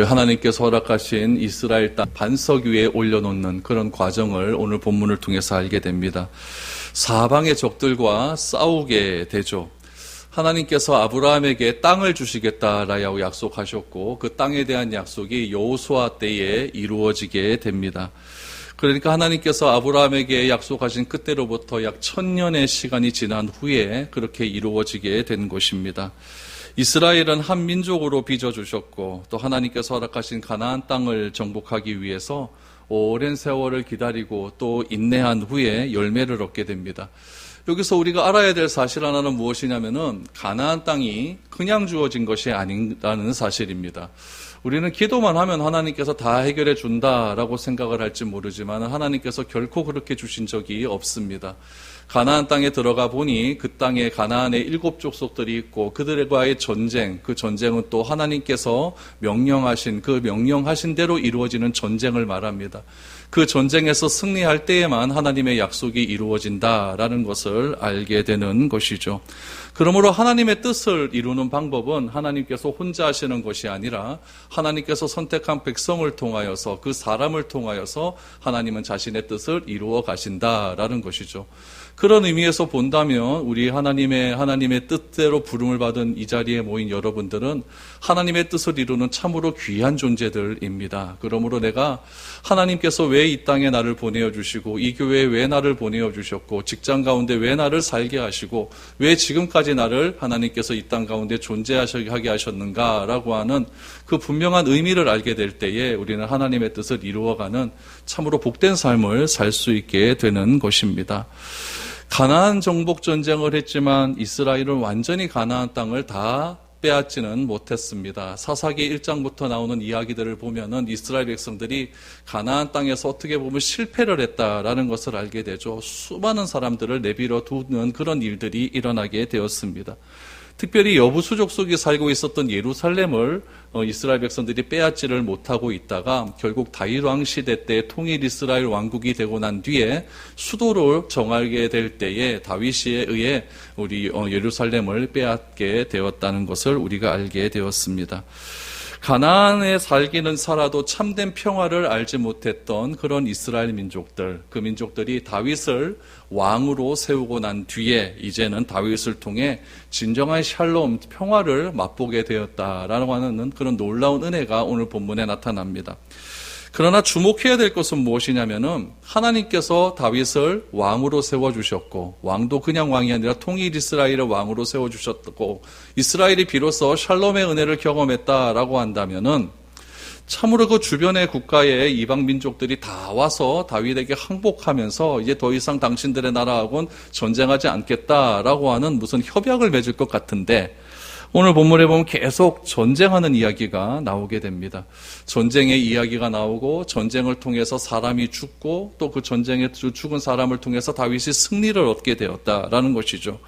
하나님께서 허락하신 이스라엘 땅 반석 위에 올려놓는 그런 과정을 오늘 본문을 통해서 알게 됩니다. 사방의 적들과 싸우게 되죠. 하나님께서 아브라함에게 땅을 주시겠다라고 약속하셨고 그 땅에 대한 약속이 여호수아 때에 이루어지게 됩니다. 그러니까 하나님께서 아브라함에게 약속하신 그때로부터 약 1000년의 시간이 지난 후에 그렇게 이루어지게 된 것입니다. 이스라엘은 한 민족으로 빚어주셨고 또 하나님께서 허락하신 가나안 땅을 정복하기 위해서 오랜 세월을 기다리고 또 인내한 후에 열매를 얻게 됩니다. 여기서 우리가 알아야 될 사실 하나는 무엇이냐면은 가나안 땅이 그냥 주어진 것이 아니라는 사실입니다. 우리는 기도만 하면 하나님께서 다 해결해 준다라고 생각을 할지 모르지만 하나님께서 결코 그렇게 주신 적이 없습니다. 가나안 땅에 들어가 보니 그 땅에 가나안의 7 족속들이 있고 그들과의 전쟁, 그 전쟁은 또 하나님께서 명령하신 그 명령하신 대로 이루어지는 전쟁을 말합니다. 그 전쟁에서 승리할 때에만 하나님의 약속이 이루어진다라는 것을 알게 되는 것이죠. 그러므로 하나님의 뜻을 이루는 방법은 하나님께서 혼자 하시는 것이 아니라 하나님께서 선택한 백성을 통하여서 그 사람을 통하여서 하나님은 자신의 뜻을 이루어 가신다라는 것이죠. 그런 의미에서 본다면 우리 하나님의 뜻대로 부름을 받은 이 자리에 모인 여러분들은 하나님의 뜻을 이루는 참으로 귀한 존재들입니다. 그러므로 내가 하나님께서 왜 이 땅에 나를 보내어 주시고 이 교회에 왜 나를 보내어 주셨고 직장 가운데 왜 나를 살게 하시고 왜 지금까지 나를 하나님께서 이 땅 가운데 존재하게 하셨는가라고 하는 그 분명한 의미를 알게 될 때에 우리는 하나님의 뜻을 이루어가는 참으로 복된 삶을 살 수 있게 되는 것입니다. 가나안 정복 전쟁을 했지만 이스라엘은 완전히 가나안 땅을 다 빼앗지는 못했습니다. 사사기 1장부터 나오는 이야기들을 보면은 이스라엘 백성들이 가나안 땅에서 어떻게 보면 실패를 했다라는 것을 알게 되죠. 수많은 사람들을 내버려 두는 그런 일들이 일어나게 되었습니다. 특별히 여부수 족속이 살고 있었던 예루살렘을 이스라엘 백성들이 빼앗지를 못하고 있다가 결국 다윗 왕 시대 때 통일 이스라엘 왕국이 되고 난 뒤에 수도를 정하게 될 때에 다윗에 의해 우리 예루살렘을 빼앗게 되었다는 것을 우리가 알게 되었습니다. 가나안에 살기는 살아도 참된 평화를 알지 못했던 그런 이스라엘 민족들, 그 민족들이 다윗을 왕으로 세우고 난 뒤에 이제는 다윗을 통해 진정한 샬롬, 평화를 맛보게 되었다라고 하는 그런 놀라운 은혜가 오늘 본문에 나타납니다. 그러나 주목해야 될 것은 무엇이냐면은 하나님께서 다윗을 왕으로 세워주셨고 왕도 그냥 왕이 아니라 통일 이스라엘을 왕으로 세워주셨고 이스라엘이 비로소 샬롬의 은혜를 경험했다라고 한다면은 참으로 그 주변의 국가의 이방 민족들이 다 와서 다윗에게 항복하면서 이제 더 이상 당신들의 나라하고는 전쟁하지 않겠다라고 하는 무슨 협약을 맺을 것 같은데 오늘 본문에 보면 계속 전쟁하는 이야기가 나오게 됩니다. 전쟁의 이야기가 나오고 전쟁을 통해서 사람이 죽고 또 그 전쟁에 죽은 사람을 통해서 다윗이 승리를 얻게 되었다라는 것이죠.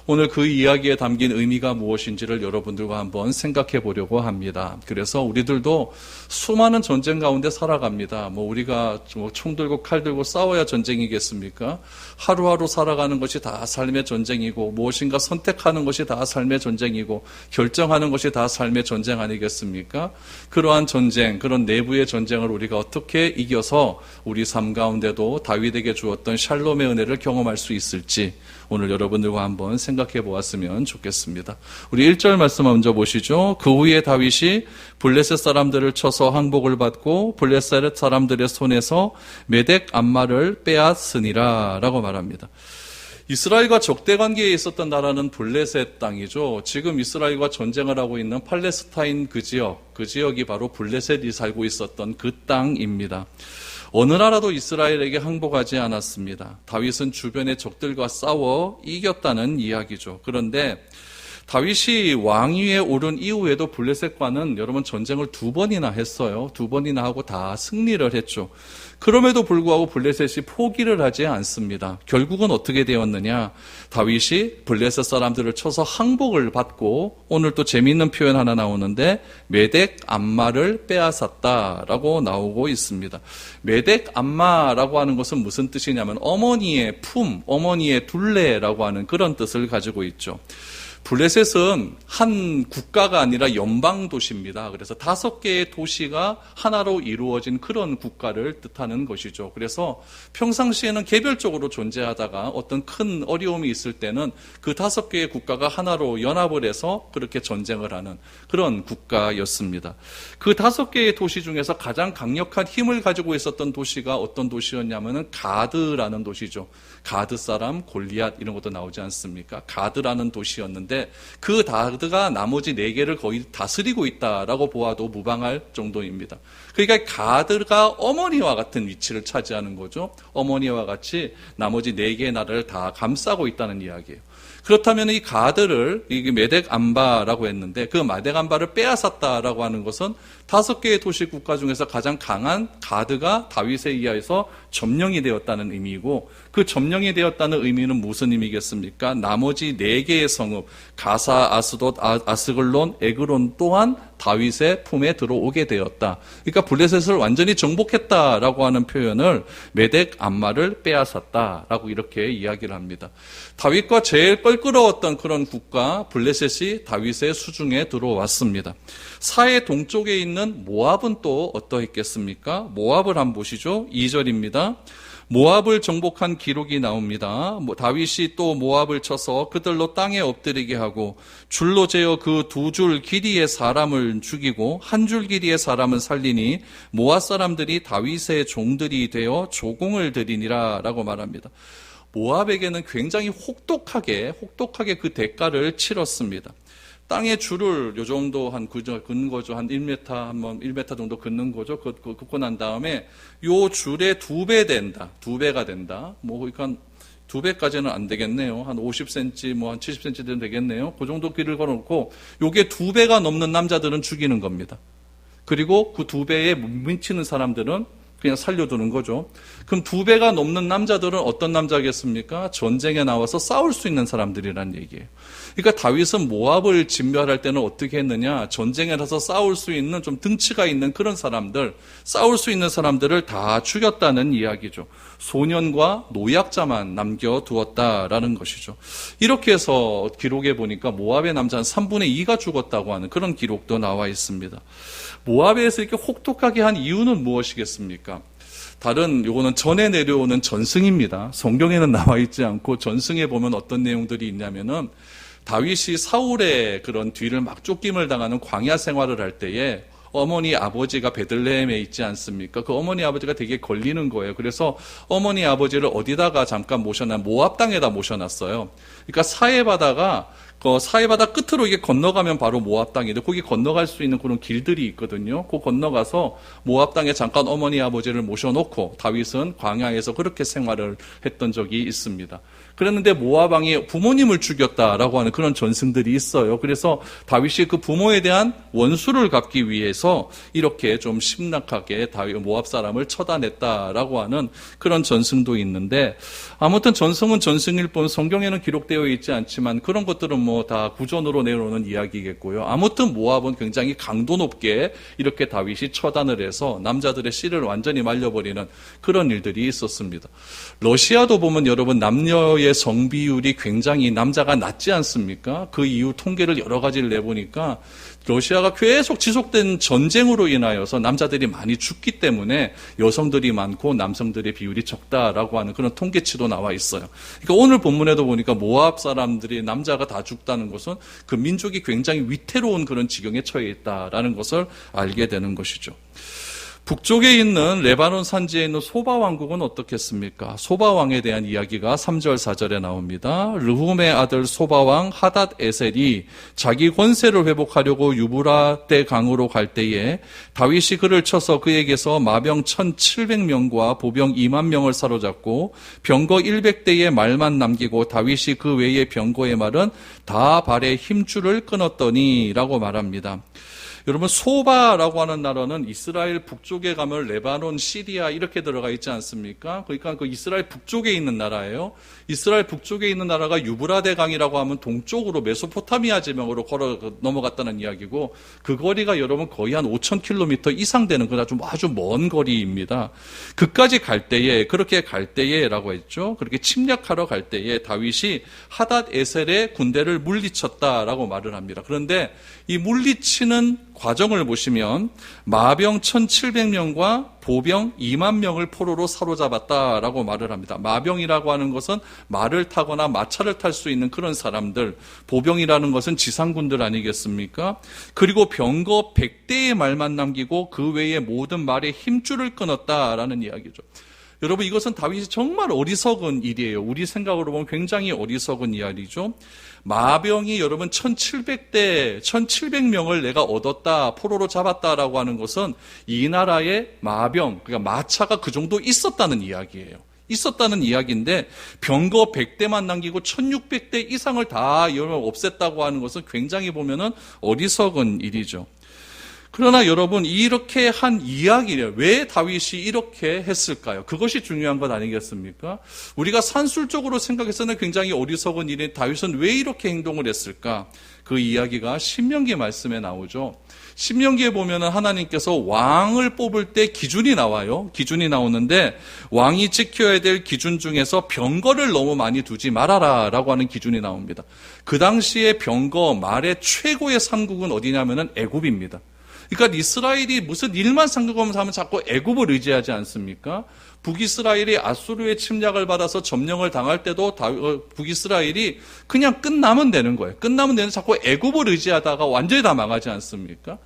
오늘 그 이야기에 담긴 의미가 무엇인지를 여러분들과 한번 생각해 보려고 합니다. 그래서 우리들도 수많은 전쟁 가운데 살아갑니다. 우리가 총 들고 칼 들고 싸워야 전쟁이겠습니까? 하루하루 살아가는 것이 다 삶의 전쟁이고 무엇인가 선택하는 것이 다 삶의 전쟁이고 결정하는 것이 다 삶의 전쟁 아니겠습니까? 그러한 전쟁, 그런 내부의 전쟁을 우리가 어떻게 이겨서 우리 삶 가운데도 다윗에게 주었던 샬롬의 은혜를 경험할 수 있을지 오늘 여러분들과 한번 생각해 보았으면 좋겠습니다. 우리 1절 말씀 먼저 보시죠. 그 후에 다윗이 블레셋 사람들을 쳐서 항복을 받고 블레셋 사람들의 손에서 메덱 암마를 빼앗으니라 라고 말합니다. 이스라엘과 적대 관계에 있었던 나라는 블레셋 땅이죠. 지금 이스라엘과 전쟁을 하고 있는 팔레스타인 그 지역이 바로 블레셋이 살고 있었던 그 땅입니다. 어느 나라도 이스라엘에게 항복하지 않았습니다. 다윗은 주변의 적들과 싸워 이겼다는 이야기죠. 그런데 다윗이 왕위에 오른 이후에도 블레셋과는 여러분 전쟁을 2번이나 했어요. 2번이나 하고 다 승리를 했죠. 그럼에도 불구하고 블레셋이 포기를 하지 않습니다. 결국은 어떻게 되었느냐? 다윗이 블레셋 사람들을 쳐서 항복을 받고 오늘 또 재미있는 표현 하나 나오는데 메덱 암마를 빼앗았다라고 나오고 있습니다. 메덱 암마라고 하는 것은 무슨 뜻이냐면 어머니의 품, 어머니의 둘레라고 하는 그런 뜻을 가지고 있죠. 블레셋은 한 국가가 아니라 연방 도시입니다. 그래서 5개의 도시가 하나로 이루어진 그런 국가를 뜻하는 것이죠. 그래서 평상시에는 개별적으로 존재하다가 어떤 큰 어려움이 있을 때는 그 5개의 국가가 하나로 연합을 해서 그렇게 전쟁을 하는 그런 국가였습니다. 그 5개의 도시 중에서 가장 강력한 힘을 가지고 있었던 도시가 어떤 도시였냐면은 가드라는 도시죠. 가드 사람, 골리앗 이런 것도 나오지 않습니까? 가드라는 도시였는데 그 가드가 나머지 4개를 거의 다스리고 있다라고 보아도 무방할 정도입니다. 그러니까 가드가 어머니와 같은 위치를 차지하는 거죠. 어머니와 같이 나머지 4개의 나라를 다 감싸고 있다는 이야기예요. 그렇다면 이 가드를 메덱 암바라고 했는데 그 메덱 암바를 빼앗았다라고 하는 것은 5개의 도시 국가 중에서 가장 강한 가드가 다윗에 의해서 점령이 되었다는 의미이고 그 점령이 되었다는 의미는 무슨 의미겠습니까? 나머지 4개의 성읍 가사, 아스돗, 아스글론, 에그론 또한 다윗의 품에 들어오게 되었다. 그러니까 블레셋을 완전히 정복했다라고 하는 표현을 메덱 암마를 빼앗았다라고 이렇게 이야기를 합니다. 다윗과 제일 껄끄러웠던 그런 국가 블레셋이 다윗의 수중에 들어왔습니다. 사해 동쪽에 있는 모압은 또 어떠했겠습니까? 모압을 한번 보시죠. 2절입니다. 모압을 정복한 기록이 나옵니다. 다윗이 또 모압을 쳐서 그들로 땅에 엎드리게 하고 줄로 재어 그 2줄 길이의 사람을 죽이고 한 줄 길이의 사람은 살리니 모압 사람들이 다윗의 종들이 되어 조공을 드리니라 라고 말합니다. 모압에게는 굉장히 혹독하게 그 대가를 치렀습니다. 땅에 줄을 요 정도 긋는 거죠. 한 1m, 한번 1m 정도 긋는 거죠. 긋고 난 다음에 요 줄의 2배 된다. 2배가 된다. 그러니까 2배까지는 안 되겠네요. 한 50cm, 한 70cm 되면 되겠네요. 그 정도 길을 걸어놓고 요게 2배가 넘는 남자들은 죽이는 겁니다. 그리고 그 2배에 못 미치는 사람들은 그냥 살려두는 거죠. 그럼 2배가 넘는 남자들은 어떤 남자겠습니까? 전쟁에 나와서 싸울 수 있는 사람들이란 얘기예요. 그러니까 다윗은 모압을 진멸할 때는 어떻게 했느냐? 전쟁에 나서 싸울 수 있는 좀 등치가 있는 그런 사람들, 싸울 수 있는 사람들을 다 죽였다는 이야기죠. 소년과 노약자만 남겨두었다라는 것이죠. 이렇게 해서 기록에 보니까 모압의 남자 한 3분의 2가 죽었다고 하는 그런 기록도 나와 있습니다. 모압에서 이렇게 혹독하게 한 이유는 무엇이겠습니까? 요거는 전에 내려오는 전승입니다. 성경에는 나와 있지 않고 전승에 보면 어떤 내용들이 있냐면은 다윗이 사울의 그런 뒤를 막 쫓김을 당하는 광야 생활을 할 때에 어머니 아버지가 베들레헴에 있지 않습니까? 그 어머니 아버지가 되게 걸리는 거예요. 그래서 어머니 아버지를 어디다가 잠깐 모압 땅에다 모셔놨어요. 그러니까 사해바다 끝으로 이게 건너가면 바로 모압 땅인데 거기 건너갈 수 있는 그런 길들이 있거든요. 그 건너가서 모압 땅에 잠깐 어머니 아버지를 모셔놓고 다윗은 광야에서 그렇게 생활을 했던 적이 있습니다. 그랬는데 모압 왕이 부모님을 죽였다라고 하는 그런 전승들이 있어요. 그래서 다윗이 그 부모에 대한 원수를 갚기 위해서 이렇게 좀 심락하게 모압 사람을 처단했다라고 하는 그런 전승도 있는데 아무튼 전승은 전승일 뿐 성경에는 기록되어 있지 않지만 그런 것들은 다 구전으로 내려오는 이야기겠고요. 아무튼 모압은 굉장히 강도 높게 이렇게 다윗이 처단을 해서 남자들의 씨를 완전히 말려버리는 그런 일들이 있었습니다. 러시아도 보면 여러분 남녀의 성비율이 굉장히 남자가 낮지 않습니까? 그 이유 통계를 여러 가지를 내보니까 러시아가 계속 지속된 전쟁으로 인하여서 남자들이 많이 죽기 때문에 여성들이 많고 남성들의 비율이 적다라고 하는 그런 통계치도 나와 있어요. 그러니까 오늘 본문에도 보니까 모압 사람들이 남자가 다 죽다는 것은 그 민족이 굉장히 위태로운 그런 지경에 처해 있다라는 것을 알게 되는 것이죠. 북쪽에 있는 레바논 산지에 있는 소바 왕국은 어떻겠습니까? 소바 왕에 대한 이야기가 3절 4절에 나옵니다. 르훔의 아들 소바 왕 하닷 에셀이 자기 권세를 회복하려고 유브라데 강으로 갈 때에 다윗이 그를 쳐서 그에게서 마병 1,700명과 보병 2만 명을 사로잡고 병거 100대의 말만 남기고 다윗이 그 외의 병거의 말은 다 발에 힘줄을 끊었더니 라고 말합니다. 여러분, 소바라고 하는 나라는 이스라엘 북쪽에 가면 레바논, 시리아 이렇게 들어가 있지 않습니까? 그러니까 그 이스라엘 북쪽에 있는 나라예요. 이스라엘 북쪽에 있는 나라가 유브라데 강이라고 하면 동쪽으로 메소포타미아 지명으로 걸어 넘어갔다는 이야기고, 그 거리가 여러분 거의 한 5,000km 이상 되는 아주 먼 거리입니다. 그까지 갈 때에, 그렇게 갈 때에라고 했죠. 그렇게 침략하러 갈 때에 다윗이 하닷 에셀의 군대를 물리쳤다라고 말을 합니다. 그런데 이 물리치는 과정을 보시면 마병 1,700명과 보병 2만 명을 포로로 사로잡았다라고 말을 합니다. 마병이라고 하는 것은 말을 타거나 마차를 탈 수 있는 그런 사람들, 보병이라는 것은 지상군들 아니겠습니까? 그리고 병거 100대의 말만 남기고 그 외의 모든 말에 힘줄을 끊었다라는 이야기죠. 여러분, 이것은 다윗이 정말 어리석은 일이에요. 우리 생각으로 보면 굉장히 어리석은 이야기죠. 마병이 여러분 1,700명을 내가 얻었다, 포로로 잡았다라고 하는 것은 이 나라의 마병, 그러니까 마차가 그 정도 있었다는 이야기예요. 있었다는 이야기인데 병거 100대만 남기고 1,600대 이상을 다 없앴다고 하는 것은 굉장히 보면은 어리석은 일이죠. 그러나 여러분, 이렇게 한 이야기를 왜 다윗이 이렇게 했을까요? 그것이 중요한 것 아니겠습니까? 우리가 산술적으로 생각해서는 굉장히 어리석은 일인 다윗은 왜 이렇게 행동을 했을까? 그 이야기가 신명기 말씀에 나오죠. 신명기에 보면은 하나님께서 왕을 뽑을 때 기준이 나와요. 기준이 나오는데 왕이 지켜야 될 기준 중에서 병거를 너무 많이 두지 말아라 라고 하는 기준이 나옵니다. 그 당시에 병거, 말의 최고의 상국은 어디냐면은 애굽입니다. 그러니까 이스라엘이 무슨 일만 상관없으면 하면 자꾸 애굽을 의지하지 않습니까? 북이스라엘이 아수르의 침략을 받아서 점령을 당할 때도 북이스라엘이 그냥 끝나면 되는 거예요. 끝나면 되는 자꾸 애굽을 의지하다가 완전히 다 망하지 않습니까?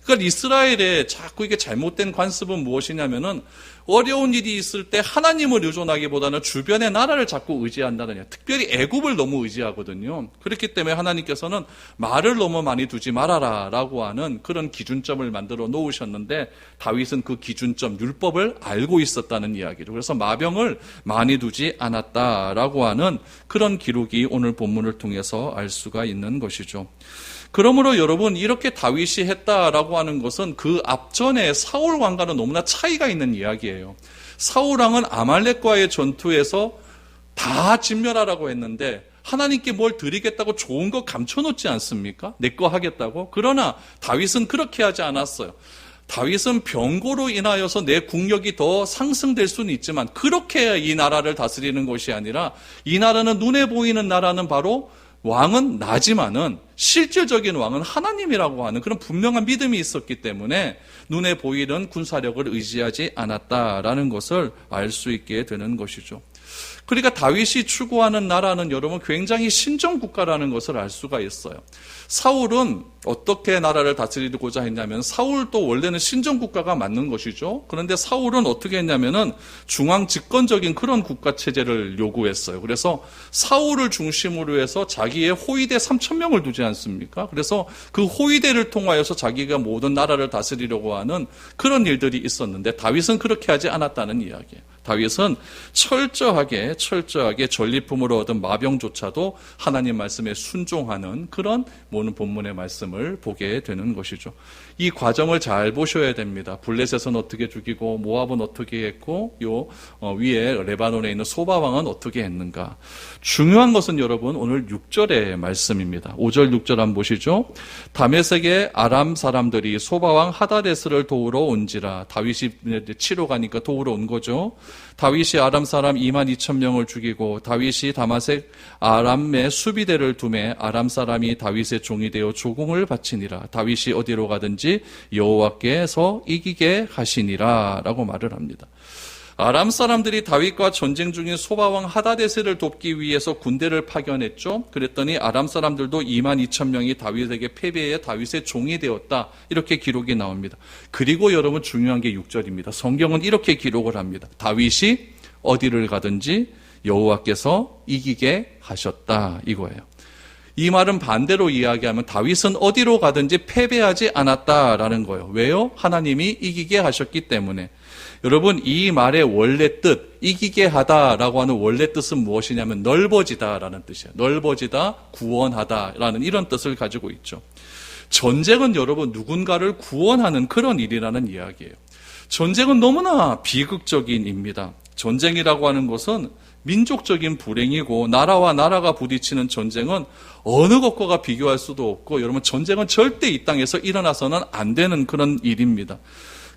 그러니까 이스라엘의 자꾸 이게 잘못된 관습은 무엇이냐면은 어려운 일이 있을 때 하나님을 의존하기보다는 주변의 나라를 자꾸 의지한다느냐. 특별히 애굽을 너무 의지하거든요. 그렇기 때문에 하나님께서는 말을 너무 많이 두지 말아라 라고 하는 그런 기준점을 만들어 놓으셨는데 다윗은 그 기준점, 율법을 알고 있었다는 이야기죠. 그래서 마병을 많이 두지 않았다라고 하는 그런 기록이 오늘 본문을 통해서 알 수가 있는 것이죠. 그러므로 여러분, 이렇게 다윗이 했다라고 하는 것은 그 앞전에 사울 왕과는 너무나 차이가 있는 이야기예요. 사울 왕은 아말렉과의 전투에서 다 진멸하라고 했는데 하나님께 뭘 드리겠다고 좋은 거 감춰놓지 않습니까? 내 거 하겠다고. 그러나 다윗은 그렇게 하지 않았어요. 다윗은 병고로 인하여서 내 국력이 더 상승될 수는 있지만 그렇게 이 나라를 다스리는 것이 아니라, 이 나라는 눈에 보이는 나라는 바로 왕은 나지만은 실질적인 왕은 하나님이라고 하는 그런 분명한 믿음이 있었기 때문에 눈에 보이는 군사력을 의지하지 않았다라는 것을 알 수 있게 되는 것이죠. 그러니까 다윗이 추구하는 나라는 여러분 굉장히 신정국가라는 것을 알 수가 있어요. 사울은 어떻게 나라를 다스리고자 했냐면, 사울도 원래는 신정국가가 맞는 것이죠. 그런데 사울은 어떻게 했냐면은 중앙 집권적인 그런 국가체제를 요구했어요. 그래서 사울을 중심으로 해서 자기의 호위대 3,000명을 두지 않습니까? 그래서 그 호위대를 통하여서 자기가 모든 나라를 다스리려고 하는 그런 일들이 있었는데 다윗은 그렇게 하지 않았다는 이야기예요. 다윗은 철저하게 전리품으로 얻은 마병조차도 하나님 말씀에 순종하는 그런 오늘 본문의 말씀을 보게 되는 것이죠. 이 과정을 잘 보셔야 됩니다. 블레셋은 어떻게 죽이고 모압은 어떻게 했고 위에 레바논에 있는 소바 왕은 어떻게 했는가. 중요한 것은 여러분 오늘 6절의 말씀입니다. 5절 6절 한번 보시죠. 다메섹의 아람 사람들이 소바 왕 하다데스를 도우러 온지라. 다윗이 치러 가니까 도우러 온 거죠. 다윗이 아람 사람 22,000명을 죽이고 다윗이 다메섹 아람의 수비대를 두매 아람 사람이 다윗의 종이 되어 조공을 바치니라. 다윗이 어디로 가든지 여호와께서 이기게 하시니라 라고 말을 합니다. 아람 사람들이 다윗과 전쟁 중인 소바왕 하다데스를 돕기 위해서 군대를 파견했죠. 그랬더니 아람 사람들도 22,000명이 다윗에게 패배해 다윗의 종이 되었다. 이렇게 기록이 나옵니다. 그리고 여러분 중요한 게 6절입니다. 성경은 이렇게 기록을 합니다. 다윗이 어디를 가든지 여호와께서 이기게 하셨다. 이거예요. 이 말은 반대로 이야기하면 다윗은 어디로 가든지 패배하지 않았다라는 거예요. 왜요? 하나님이 이기게 하셨기 때문에. 여러분, 이 말의 원래 뜻, 이기게 하다라고 하는 원래 뜻은 무엇이냐면 넓어지다라는 뜻이에요. 넓어지다, 구원하다라는 이런 뜻을 가지고 있죠. 전쟁은 여러분 누군가를 구원하는 그런 일이라는 이야기예요. 전쟁은 너무나 비극적인 일입니다. 전쟁이라고 하는 것은 민족적인 불행이고 나라와 나라가 부딪히는 전쟁은 어느 것과 비교할 수도 없고 여러분 전쟁은 절대 이 땅에서 일어나서는 안 되는 그런 일입니다.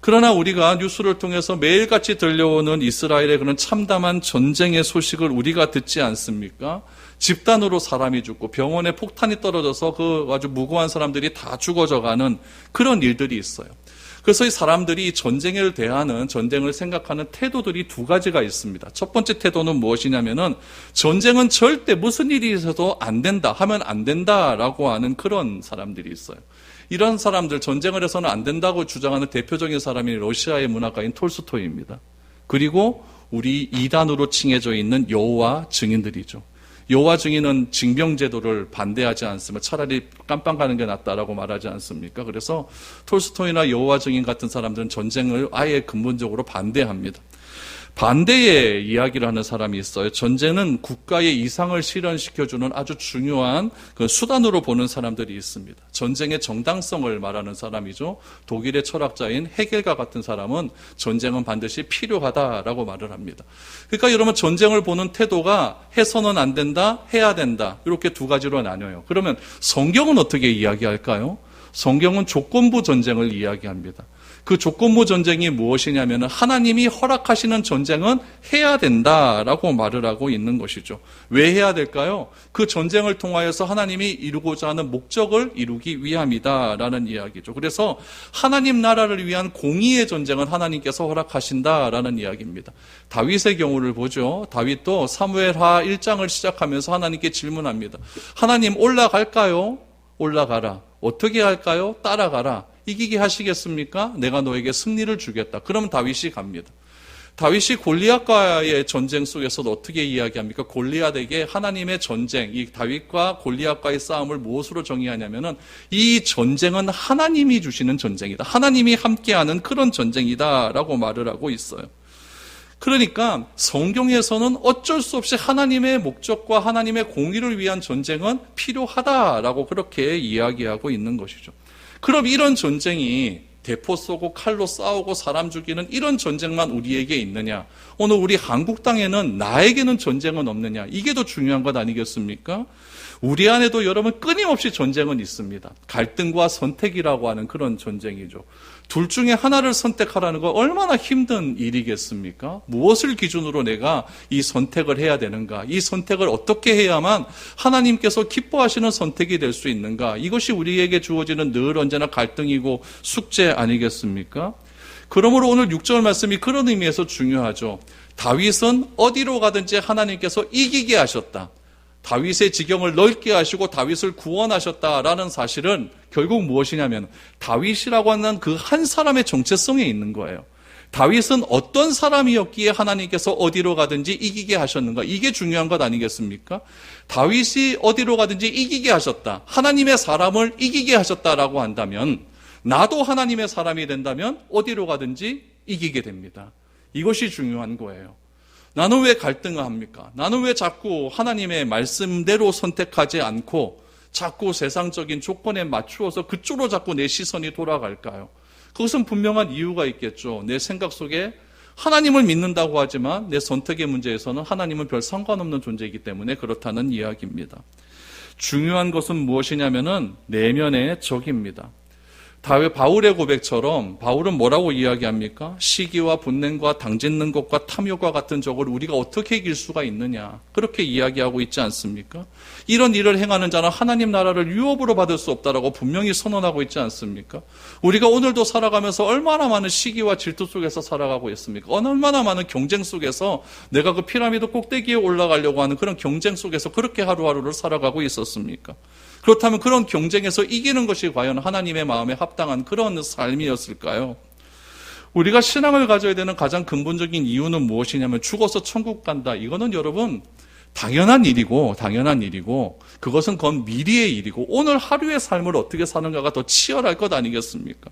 그러나 우리가 뉴스를 통해서 매일같이 들려오는 이스라엘의 그런 참담한 전쟁의 소식을 우리가 듣지 않습니까? 집단으로 사람이 죽고 병원에 폭탄이 떨어져서 그 아주 무고한 사람들이 다 죽어져가는 그런 일들이 있어요. 그래서 이 사람들이 전쟁을 대하는, 전쟁을 생각하는 태도들이 두 가지가 있습니다. 첫 번째 태도는 무엇이냐면은 전쟁은 절대 무슨 일이 있어도 안 된다, 하면 안 된다라고 하는 그런 사람들이 있어요. 이런 사람들, 전쟁을 해서는 안 된다고 주장하는 대표적인 사람이 러시아의 문학가인 톨스토이입니다. 그리고 우리 이단으로 칭해져 있는 여호와 증인들이죠. 여호와 증인은 징병제도를 반대하지 않습니다. 차라리 깜빵 가는 게 낫다라고 말하지 않습니까? 그래서 톨스토이나 여호와 증인 같은 사람들은 전쟁을 아예 근본적으로 반대합니다. 반대의 이야기를 하는 사람이 있어요. 전쟁은 국가의 이상을 실현시켜주는 아주 중요한 그 수단으로 보는 사람들이 있습니다. 전쟁의 정당성을 말하는 사람이죠. 독일의 철학자인 헤겔과 같은 사람은 전쟁은 반드시 필요하다라고 말을 합니다. 그러니까 여러분 전쟁을 보는 태도가 해서는 안 된다, 해야 된다 이렇게 두 가지로 나뉘어요. 그러면 성경은 어떻게 이야기할까요? 성경은 조건부 전쟁을 이야기합니다. 그 조건부 전쟁이 무엇이냐면 하나님이 허락하시는 전쟁은 해야 된다라고 말을 하고 있는 것이죠. 왜 해야 될까요? 그 전쟁을 통하여서 하나님이 이루고자 하는 목적을 이루기 위함이다라는 이야기죠. 그래서 하나님 나라를 위한 공의의 전쟁은 하나님께서 허락하신다라는 이야기입니다. 다윗의 경우를 보죠. 다윗도 사무엘하 1장을 시작하면서 하나님께 질문합니다. 하나님 올라갈까요? 올라가라. 어떻게 할까요? 따라가라. 이기게 하시겠습니까? 내가 너에게 승리를 주겠다. 그러면 다윗이 갑니다. 다윗이 골리앗과의 전쟁 속에서도 어떻게 이야기합니까? 골리앗에게 하나님의 전쟁, 이 다윗과 골리앗과의 싸움을 무엇으로 정의하냐면은 이 전쟁은 하나님이 주시는 전쟁이다. 하나님이 함께하는 그런 전쟁이다라고 말을 하고 있어요. 그러니까 성경에서는 어쩔 수 없이 하나님의 목적과 하나님의 공의를 위한 전쟁은 필요하다라고 그렇게 이야기하고 있는 것이죠. 그럼 이런 전쟁이 대포 쏘고 칼로 싸우고 사람 죽이는 이런 전쟁만 우리에게 있느냐? 오늘 우리 한국 땅에는 나에게는 전쟁은 없느냐? 이게 더 중요한 것 아니겠습니까? 우리 안에도 여러분 끊임없이 전쟁은 있습니다. 갈등과 선택이라고 하는 그런 전쟁이죠. 둘 중에 하나를 선택하라는 거 얼마나 힘든 일이겠습니까? 무엇을 기준으로 내가 이 선택을 해야 되는가? 이 선택을 어떻게 해야만 하나님께서 기뻐하시는 선택이 될 수 있는가? 이것이 우리에게 주어지는 늘 언제나 갈등이고 숙제 아니겠습니까? 그러므로 오늘 6절 말씀이 그런 의미에서 중요하죠. 다윗은 어디로 가든지 하나님께서 이기게 하셨다. 다윗의 지경을 넓게 하시고 다윗을 구원하셨다라는 사실은 결국 무엇이냐면 다윗이라고 하는 그 한 사람의 정체성에 있는 거예요. 다윗은 어떤 사람이었기에 하나님께서 어디로 가든지 이기게 하셨는가? 이게 중요한 것 아니겠습니까? 다윗이 어디로 가든지 이기게 하셨다. 하나님의 사람을 이기게 하셨다라고 한다면 나도 하나님의 사람이 된다면 어디로 가든지 이기게 됩니다. 이것이 중요한 거예요. 나는 왜 갈등을 합니까? 나는 왜 자꾸 하나님의 말씀대로 선택하지 않고 자꾸 세상적인 조건에 맞추어서 그쪽으로 자꾸 내 시선이 돌아갈까요? 그것은 분명한 이유가 있겠죠. 내 생각 속에 하나님을 믿는다고 하지만 내 선택의 문제에서는 하나님은 별 상관없는 존재이기 때문에 그렇다는 이야기입니다. 중요한 것은 무엇이냐면은 내면의 적입니다. 바울의 고백처럼 바울은 뭐라고 이야기합니까? 시기와 분냄과 당짓는 것과 탐욕과 같은 적을 우리가 어떻게 이길 수가 있느냐 그렇게 이야기하고 있지 않습니까? 이런 일을 행하는 자는 하나님 나라를 유업으로 받을 수 없다라고 분명히 선언하고 있지 않습니까? 우리가 오늘도 살아가면서 얼마나 많은 시기와 질투 속에서 살아가고 있습니까? 얼마나 많은 경쟁 속에서 내가 그 피라미드 꼭대기에 올라가려고 하는 그런 경쟁 속에서 그렇게 하루하루를 살아가고 있었습니까? 그렇다면 그런 경쟁에서 이기는 것이 과연 하나님의 마음에 합당한 그런 삶이었을까요? 우리가 신앙을 가져야 되는 가장 근본적인 이유는 무엇이냐면 죽어서 천국 간다. 이거는 여러분 당연한 일이고 그것은 그건 미래의 일이고 오늘 하루의 삶을 어떻게 사는가가 더 치열할 것 아니겠습니까?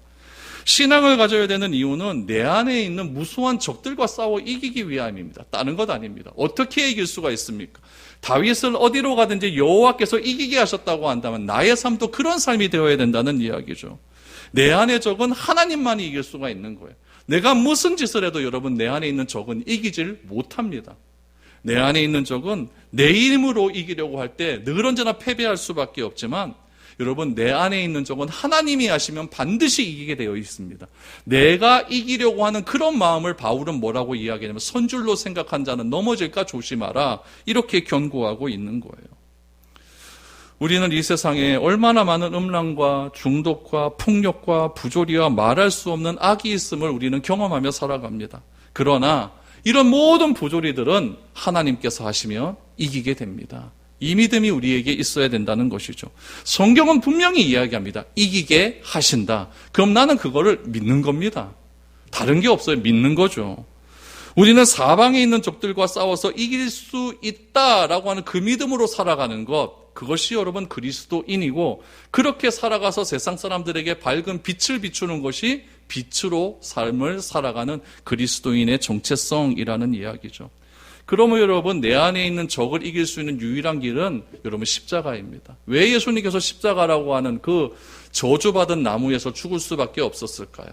신앙을 가져야 되는 이유는 내 안에 있는 무수한 적들과 싸워 이기기 위함입니다. 다른 것 아닙니다. 어떻게 이길 수가 있습니까? 다윗을 어디로 가든지 여호와께서 이기게 하셨다고 한다면 나의 삶도 그런 삶이 되어야 된다는 이야기죠. 내 안의 적은 하나님만이 이길 수가 있는 거예요. 내가 무슨 짓을 해도 여러분 내 안에 있는 적은 이기질 못합니다. 내 안에 있는 적은 내 힘으로 이기려고 할 때 늘 언제나 패배할 수밖에 없지만 여러분 내 안에 있는 적은 하나님이 하시면 반드시 이기게 되어 있습니다. 내가 이기려고 하는 그런 마음을 바울은 뭐라고 이야기하냐면 선줄로 생각한 자는 넘어질까 조심하라 이렇게 경고하고 있는 거예요. 우리는 이 세상에 얼마나 많은 음란과 중독과 폭력과 부조리와 말할 수 없는 악이 있음을 우리는 경험하며 살아갑니다. 그러나 이런 모든 부조리들은 하나님께서 하시면 이기게 됩니다. 이 믿음이 우리에게 있어야 된다는 것이죠. 성경은 분명히 이야기합니다. 이기게 하신다. 그럼 나는 그거를 믿는 겁니다. 다른 게 없어요. 믿는 거죠. 우리는 사방에 있는 적들과 싸워서 이길 수 있다라고 하는 그 믿음으로 살아가는 것, 그것이 여러분 그리스도인이고 그렇게 살아가서 세상 사람들에게 밝은 빛을 비추는 것이 빛으로 삶을 살아가는 그리스도인의 정체성이라는 이야기죠. 그러면 여러분 내 안에 있는 적을 이길 수 있는 유일한 길은 여러분 십자가입니다. 왜 예수님께서 십자가라고 하는 그 저주받은 나무에서 죽을 수밖에 없었을까요?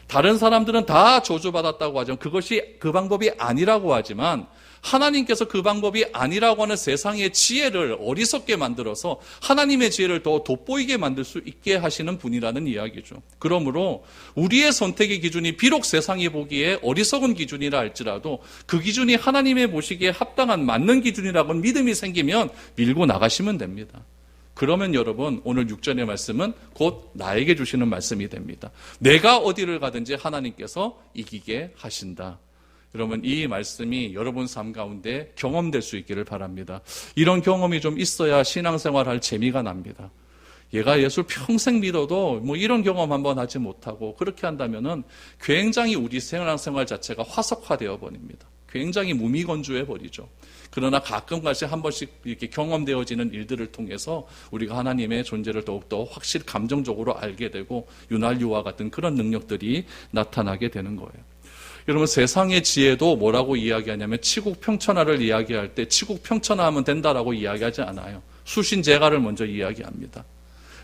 다른 사람들은 다 저주받았다고 하지만 그것이 그 방법이 아니라고 하지만 하나님께서 그 방법이 아니라고 하는 세상의 지혜를 어리석게 만들어서 하나님의 지혜를 더 돋보이게 만들 수 있게 하시는 분이라는 이야기죠. 그러므로 우리의 선택의 기준이 비록 세상이 보기에 어리석은 기준이라 할지라도 그 기준이 하나님의 보시기에 합당한 맞는 기준이라고 믿음이 생기면 밀고 나가시면 됩니다. 그러면 여러분 오늘 6절의 말씀은 곧 나에게 주시는 말씀이 됩니다. 내가 어디를 가든지 하나님께서 이기게 하신다. 여러분 이 말씀이 여러분 삶 가운데 경험될 수 있기를 바랍니다. 이런 경험이 좀 있어야 신앙생활할 재미가 납니다. 얘가 예수를 평생 믿어도 뭐 이런 경험 한번 하지 못하고 그렇게 한다면은 굉장히 우리 신앙생활 자체가 화석화되어 버립니다. 굉장히 무미건조해 버리죠. 그러나 가끔가씩 한 번씩 이렇게 경험되어지는 일들을 통해서 우리가 하나님의 존재를 더욱더 확실히 감정적으로 알게 되고 윤활유와 같은 그런 능력들이 나타나게 되는 거예요. 여러분 세상의 지혜도 뭐라고 이야기하냐면 치국평천하를 이야기할 때 치국평천하하면 된다라고 이야기하지 않아요. 수신제가를 먼저 이야기합니다.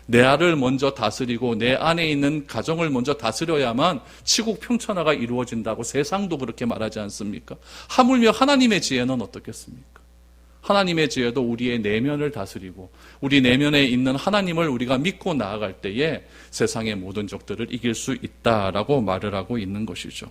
내 안을 먼저 다스리고 내 안에 있는 가정을 먼저 다스려야만 치국평천하가 이루어진다고 세상도 그렇게 말하지 않습니까? 하물며 하나님의 지혜는 어떻겠습니까? 하나님의 지혜도 우리의 내면을 다스리고 우리 내면에 있는 하나님을 우리가 믿고 나아갈 때에 세상의 모든 적들을 이길 수 있다라고 말을 하고 있는 것이죠.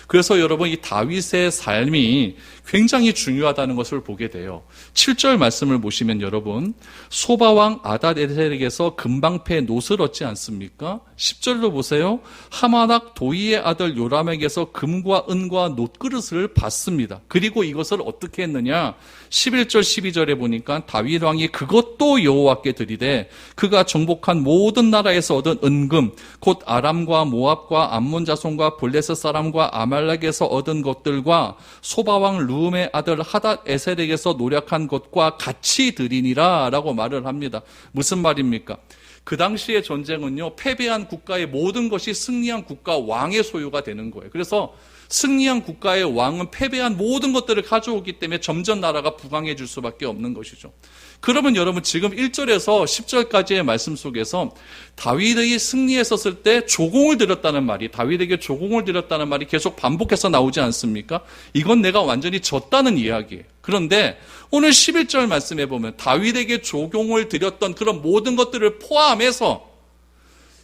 그래서 여러분 이 다윗의 삶이 굉장히 중요하다는 것을 보게 돼요. 7절 말씀을 보시면 여러분 소바왕 아닷에셀에게서 금방패 놋을 얻지 않습니까? 10절로 보세요. 하마낙 도이의 아들 요람에게서 금과 은과 놋그릇을 받습니다. 그리고 이것을 어떻게 했느냐? 11절 12절에 보니까 다윗 왕이 그것도 여호와께 드리되 그가 정복한 모든 나라에서 얻은 은금 곧 아람과 모압과 암몬 자손과 블레셋 사람과 아말렉에서 얻은 것들과 소바왕 루음의 아들 하닷 에셀에게서 노력한 것과 같이 드리니라 라고 말을 합니다. 무슨 말입니까? 그 당시의 전쟁은요 패배한 국가의 모든 것이 승리한 국가 왕의 소유가 되는 거예요. 그래서 승리한 국가의 왕은 패배한 모든 것들을 가져오기 때문에 점점 나라가 부강해질 수밖에 없는 것이죠. 그러면 여러분 지금 1절에서 10절까지의 말씀 속에서 다윗의 승리했었을 때 조공을 드렸다는 말이 다윗에게 조공을 드렸다는 말이 계속 반복해서 나오지 않습니까? 이건 내가 완전히 졌다는 이야기예요. 그런데 오늘 11절 말씀에 보면 다윗에게 조공을 드렸던 그런 모든 것들을 포함해서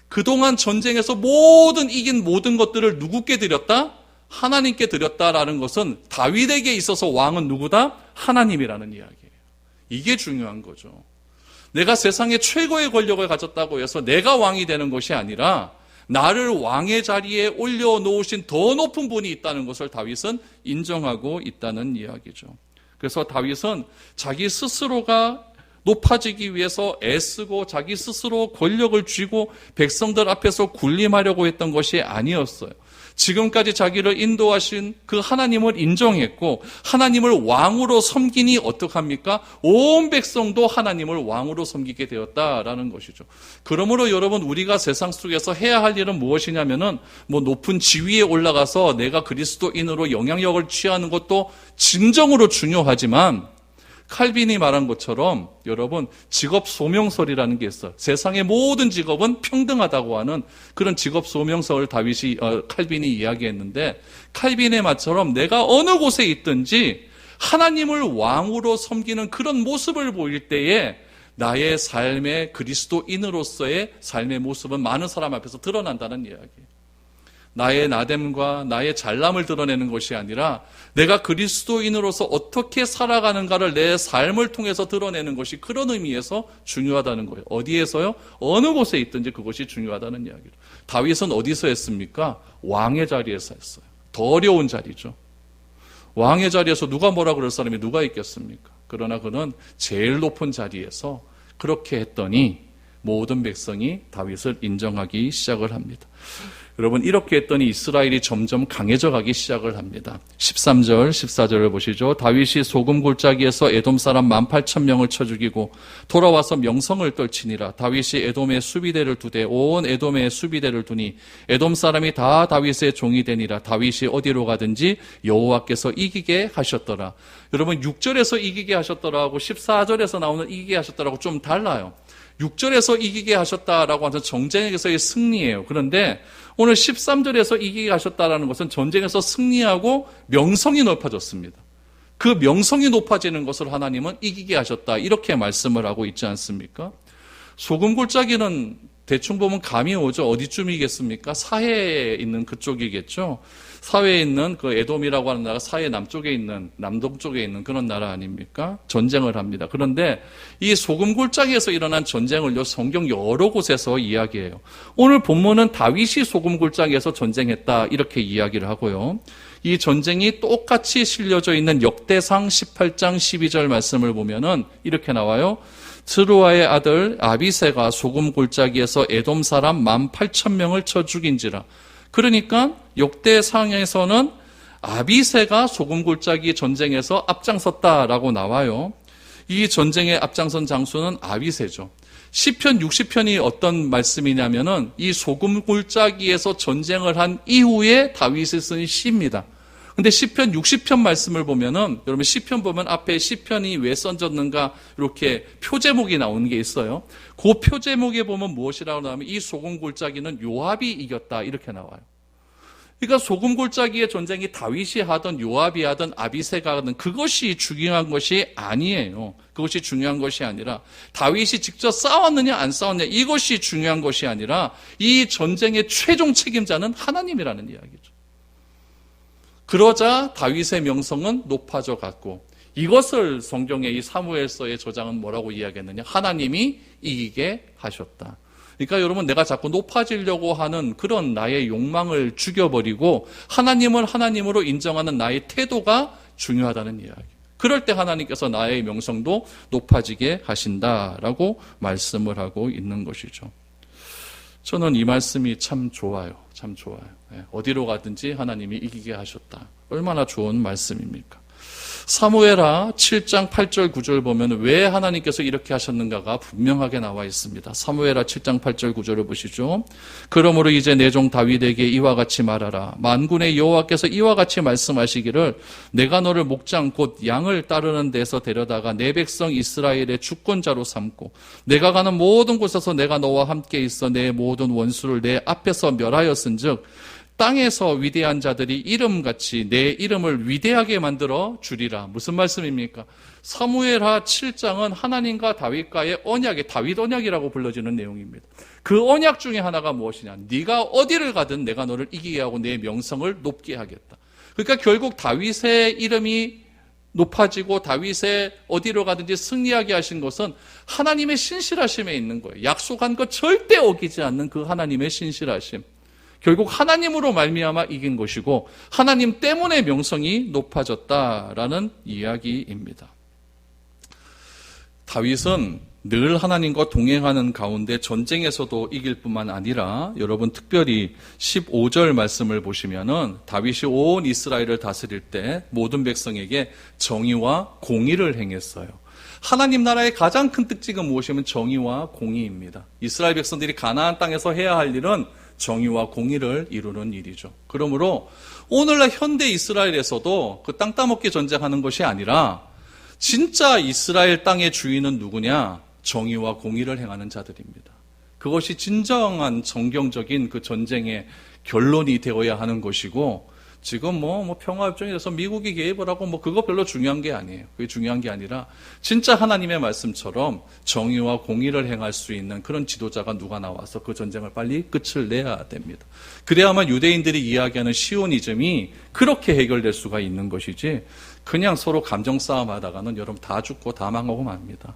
그동안 전쟁에서 이긴 모든 것들을 누구께 드렸다? 하나님께 드렸다라는 것은 다윗에게 있어서 왕은 누구다? 하나님이라는 이야기예요. 이게 중요한 거죠. 내가 세상의 최고의 권력을 가졌다고 해서 내가 왕이 되는 것이 아니라 나를 왕의 자리에 올려놓으신 더 높은 분이 있다는 것을 다윗은 인정하고 있다는 이야기죠. 그래서 다윗은 자기 스스로가 높아지기 위해서 애쓰고 자기 스스로 권력을 쥐고 백성들 앞에서 군림하려고 했던 것이 아니었어요. 지금까지 자기를 인도하신 그 하나님을 인정했고 하나님을 왕으로 섬기니 어떡합니까? 온 백성도 하나님을 왕으로 섬기게 되었다라는 것이죠. 그러므로 여러분, 우리가 세상 속에서 해야 할 일은 무엇이냐면은 높은 지위에 올라가서 내가 그리스도인으로 영향력을 취하는 것도 진정으로 중요하지만 칼빈이 말한 것처럼 여러분, 직업 소명설이라는 게 있어요. 세상의 모든 직업은 평등하다고 하는 그런 직업 소명설을 칼빈이 이야기했는데, 칼빈의 말처럼 내가 어느 곳에 있든지 하나님을 왕으로 섬기는 그런 모습을 보일 때에 나의 삶의 그리스도인으로서의 삶의 모습은 많은 사람 앞에서 드러난다는 이야기예요. 나의 나됨과 나의 잘남을 드러내는 것이 아니라 내가 그리스도인으로서 어떻게 살아가는가를 내 삶을 통해서 드러내는 것이 그런 의미에서 중요하다는 거예요. 어디에서요? 어느 곳에 있든지 그것이 중요하다는 이야기죠. 다윗은 어디서 했습니까? 왕의 자리에서 했어요. 더 어려운 자리죠. 왕의 자리에서 누가 뭐라 그럴 사람이 누가 있겠습니까? 그러나 그는 제일 높은 자리에서 그렇게 했더니 모든 백성이 다윗을 인정하기 시작을 합니다. 여러분, 이렇게 했더니 이스라엘이 점점 강해져 가기 시작을 합니다. 13절, 14절을 보시죠. 다윗이 소금 골짜기에서 에돔 사람 18,000명을 쳐 죽이고 돌아와서 명성을 떨치니라. 다윗이 에돔에 수비대를 두되 온 에돔에 수비대를 두니 에돔 사람이 다 다윗의 종이 되니라. 다윗이 어디로 가든지 여호와께서 이기게 하셨더라. 여러분, 6절에서 이기게 하셨더라하고 14절에서 나오는 이기게 하셨더라하고 좀 달라요. 6절에서 이기게 하셨다라고 하는 전쟁에서의 승리예요. 그런데 오늘 13절에서 이기게 하셨다라는 것은 전쟁에서 승리하고 명성이 높아졌습니다. 그 명성이 높아지는 것을 하나님은 이기게 하셨다, 이렇게 말씀을 하고 있지 않습니까? 소금 골짜기는 대충 보면 감이 오죠. 어디쯤이겠습니까? 사해에 있는 그쪽이겠죠. 사해에 있는 그 에돔이라고 하는 나라가 사해 남쪽에 있는, 남동쪽에 있는 그런 나라 아닙니까? 전쟁을 합니다. 그런데 이 소금 골짜기에서 일어난 전쟁을요, 성경 여러 곳에서 이야기해요. 오늘 본문은 다윗이 소금 골짜기에서 전쟁했다, 이렇게 이야기를 하고요. 이 전쟁이 똑같이 실려져 있는 역대상 18장 12절 말씀을 보면은 이렇게 나와요. 스루아의 아들 아비새가 소금 골짜기에서 에돔 사람 18,000명을 쳐 죽인지라. 그러니까 역대상에서는 아비새가 소금 골짜기 전쟁에서 앞장섰다라고 나와요. 이 전쟁의 앞장선 장수는 아비새죠. 시편 60편이 어떤 말씀이냐면은 이 소금 골짜기에서 전쟁을 한 이후에 다윗이 쓴 시입니다. 근데 시편 60편 말씀을 보면은, 여러분 시편 보면 앞에 시편이 왜 써졌는가 이렇게 표제목이 나오는 게 있어요. 그 표제목에 보면 무엇이라고 나오면 이 소금 골짜기는 요압이 이겼다, 이렇게 나와요. 그러니까 소금 골짜기의 전쟁이 다윗이 하든 요압이 하든 아비새가 하든 그것이 중요한 것이 아니에요. 그것이 중요한 것이 아니라 다윗이 직접 싸웠느냐 안 싸웠느냐, 이것이 중요한 것이 아니라 이 전쟁의 최종 책임자는 하나님이라는 이야기죠. 그러자 다윗의 명성은 높아져 갔고, 이것을 성경의 이 사무엘서의 저장은 뭐라고 이야기했느냐? 하나님이 이기게 하셨다. 그러니까 여러분, 내가 자꾸 높아지려고 하는 그런 나의 욕망을 죽여버리고 하나님을 하나님으로 인정하는 나의 태도가 중요하다는 이야기. 그럴 때 하나님께서 나의 명성도 높아지게 하신다라고 말씀을 하고 있는 것이죠. 저는 이 말씀이 참 좋아요. 참 좋아요. 어디로 가든지 하나님이 이기게 하셨다. 얼마나 좋은 말씀입니까? 사무엘하 7장 8절 9절 보면 왜 하나님께서 이렇게 하셨는가가 분명하게 나와 있습니다. 사무엘하 7장 8절 9절을 보시죠. 그러므로 이제 내 종 다윗에게 이와 같이 말하라. 만군의 여호와께서 이와 같이 말씀하시기를 내가 너를 목장 곧 양을 따르는 데서 데려다가 내 백성 이스라엘의 주권자로 삼고 내가 가는 모든 곳에서 내가 너와 함께 있어 내 모든 원수를 내 앞에서 멸하였은즉 땅에서 위대한 자들이 이름같이 내 이름을 위대하게 만들어 주리라. 무슨 말씀입니까? 사무엘하 7장은 하나님과 다윗과의 언약의 다윗 언약이라고 불러지는 내용입니다. 그 언약 중에 하나가 무엇이냐? 네가 어디를 가든 내가 너를 이기게 하고 내 명성을 높게 하겠다. 그러니까 결국 다윗의 이름이 높아지고 다윗의 어디로 가든지 승리하게 하신 것은 하나님의 신실하심에 있는 거예요. 약속한 것 절대 어기지 않는 그 하나님의 신실하심. 결국 하나님으로 말미암아 이긴 것이고 하나님 때문에 명성이 높아졌다라는 이야기입니다. 다윗은 늘 하나님과 동행하는 가운데 전쟁에서도 이길 뿐만 아니라 여러분 특별히 15절 말씀을 보시면은 다윗이 온 이스라엘을 다스릴 때 모든 백성에게 정의와 공의를 행했어요. 하나님 나라의 가장 큰 특징은 무엇이냐면 정의와 공의입니다. 이스라엘 백성들이 가나안 땅에서 해야 할 일은 정의와 공의를 이루는 일이죠. 그러므로 오늘날 현대 이스라엘에서도 그 땅 따먹기 전쟁하는 것이 아니라 진짜 이스라엘 땅의 주인은 누구냐? 정의와 공의를 행하는 자들입니다. 그것이 진정한 정경적인 그 전쟁의 결론이 되어야 하는 것이고, 지금 평화협정에 대해서 미국이 개입을 하고 그거 별로 중요한 게 아니에요. 그게 중요한 게 아니라 진짜 하나님의 말씀처럼 정의와 공의를 행할 수 있는 그런 지도자가 누가 나와서 그 전쟁을 빨리 끝을 내야 됩니다. 그래야만 유대인들이 이야기하는 시오니즘이 그렇게 해결될 수가 있는 것이지, 그냥 서로 감정 싸움 하다가는 여러분 다 죽고 다 망하고 맙니다.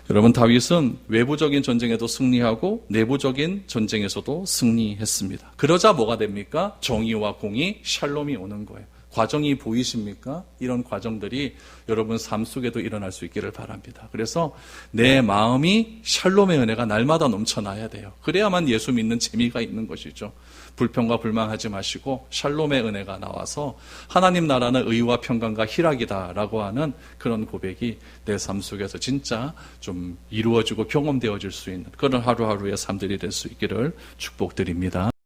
여러분, 다윗은 외부적인 전쟁에도 승리하고 내부적인 전쟁에서도 승리했습니다. 그러자 뭐가 됩니까? 정의와 공의, 샬롬이 오는 거예요. 과정이 보이십니까? 이런 과정들이 여러분 삶 속에도 일어날 수 있기를 바랍니다. 그래서 내 마음이 샬롬의 은혜가 날마다 넘쳐나야 돼요. 그래야만 예수 믿는 재미가 있는 것이죠. 불평과 불만하지 마시고 샬롬의 은혜가 나와서 하나님 나라는 의와 평강과 희락이다라고 하는 그런 고백이 내 삶 속에서 진짜 좀 이루어지고 경험되어질 수 있는 그런 하루하루의 삶들이 될 수 있기를 축복드립니다.